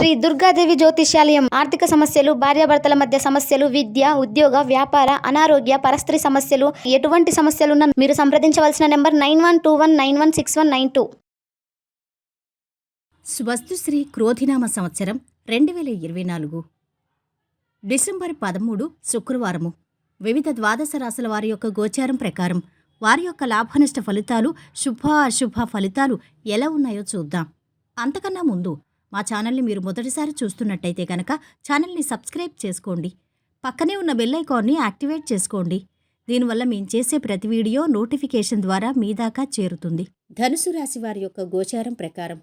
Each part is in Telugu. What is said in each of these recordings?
శ్రీ దుర్గాదేవి జ్యోతిష్యాలయం. ఆర్థిక సమస్యలు, భార్యాభర్తల మధ్య సమస్యలు, విద్య, ఉద్యోగ, వ్యాపార, అనారోగ్య, పరస్త్రీ సమస్యలు, ఎటువంటి సమస్యలున్నా మీరు సంప్రదించవలసిన నెంబర్ 9121916192. స్వస్తి శ్రీ క్రోధినామ సంవత్సరం 2024 డిసెంబర్ 13 శుక్రవారము. వివిధ ద్వాదశ రాశుల వారి యొక్క గోచారం ప్రకారం వారి యొక్క లాభనష్ట ఫలితాలు, శుభ అశుభ ఫలితాలు ఎలా ఉన్నాయో చూద్దాం. అంతకన్నా ముందు మా ఛానల్ని మీరు మొదటిసారి చూస్తున్నట్టయితే కనుక ఛానల్ని సబ్స్క్రైబ్ చేసుకోండి. పక్కనే ఉన్న బెల్ ఐకాన్ని యాక్టివేట్ చేసుకోండి. దీనివల్ల మేము చేసే ప్రతి వీడియో నోటిఫికేషన్ ద్వారా మీ దాకా చేరుతుంది. ధనుసు రాశి వారి యొక్క గోచారం ప్రకారం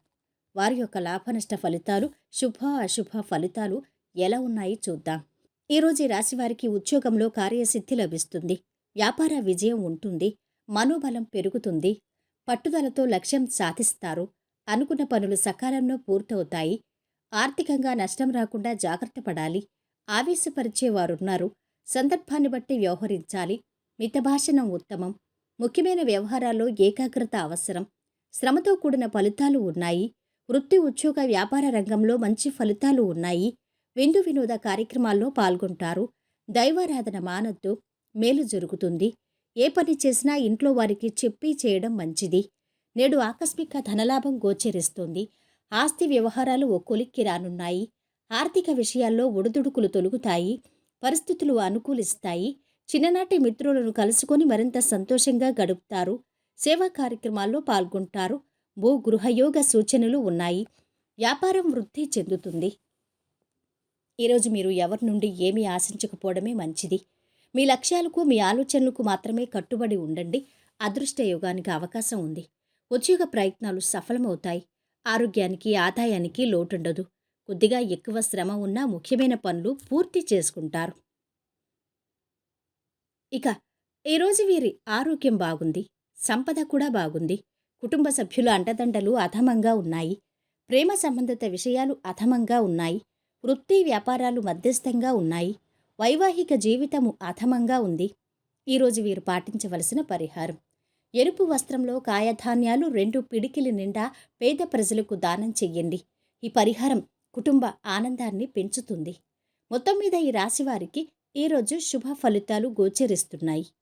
వారి యొక్క లాభనష్ట ఫలితాలు, శుభ అశుభ ఫలితాలు ఎలా ఉన్నాయి చూద్దాం. ఈరోజు ఈ రాశి వారికి ఉద్యోగంలో కార్యసిద్ధి లభిస్తుంది. వ్యాపార విజయం ఉంటుంది. మనోబలం పెరుగుతుంది. పట్టుదలతో లక్ష్యం సాధిస్తారు. అనుకున్న పనులు సకాలంలో పూర్తవుతాయి. ఆర్థికంగా నష్టం రాకుండా జాగ్రత్త పడాలి. ఆవేశపరిచేవారున్నారు. సందర్భాన్ని బట్టి వ్యవహరించాలి. మితభాషణం ఉత్తమం. ముఖ్యమైన వ్యవహారాల్లో ఏకాగ్రత అవసరం. శ్రమతో కూడిన ఫలితాలు ఉన్నాయి. వృత్తి, ఉద్యోగ, వ్యాపార రంగంలో మంచి ఫలితాలు ఉన్నాయి. విందు వినోద కార్యక్రమాల్లో పాల్గొంటారు. దైవారాధన మానొద్దు. మేలు జరుగుతుంది. ఏ పని చేసినా ఇంట్లో వారికి చెప్పి చేయడం మంచిది. నేడు ఆకస్మిక ధనలాభం గోచరిస్తుంది. ఆస్తి వ్యవహారాలు ఓ కొలిక్కి రానున్నాయి. ఆర్థిక విషయాల్లో ఒడిదుడుకులు తొలుగుతాయి. పరిస్థితులు అనుకూలిస్తాయి. చిన్ననాటి మిత్రులను కలుసుకొని మరింత సంతోషంగా గడుపుతారు. సేవా కార్యక్రమాల్లో పాల్గొంటారు. భూ గృహయోగ సూచనలు ఉన్నాయి. వ్యాపారం వృద్ధి చెందుతుంది. ఈరోజు మీరు ఎవరి నుండి ఏమీ ఆశించకపోవడమే మంచిది. మీ లక్ష్యాలకు, మీ ఆలోచనలకు మాత్రమే కట్టుబడి ఉండండి. అదృష్ట యోగానికి అవకాశం ఉంది. ఉద్యోగ ప్రయత్నాలు సఫలమవుతాయి. ఆరోగ్యానికి, ఆదాయానికి లోటుండదు. కొద్దిగా ఎక్కువ శ్రమ ఉన్నా ముఖ్యమైన పనులు పూర్తి చేసుకుంటారు. ఇక ఈరోజు వీరి ఆరోగ్యం బాగుంది. సంపద కూడా బాగుంది. కుటుంబ సభ్యుల అండదండలు అధమంగా ఉన్నాయి. ప్రేమ సంబంధిత విషయాలు అధమంగా ఉన్నాయి. వృత్తి, వ్యాపారాలు మధ్యస్థంగా ఉన్నాయి. వైవాహిక జీవితము అధమంగా ఉంది. ఈరోజు వీరు పాటించవలసిన పరిహారం: ఎరుపు వస్త్రంలో కాయధాన్యాలు 2 పిడికిలి నిండా పేద ప్రజలకు దానం చెయ్యండి. ఈ పరిహారం కుటుంబ ఆనందాన్ని పెంచుతుంది. మొత్తం మీద ఈ రాశివారికి ఈరోజు శుభ ఫలితాలు గోచరిస్తున్నాయి.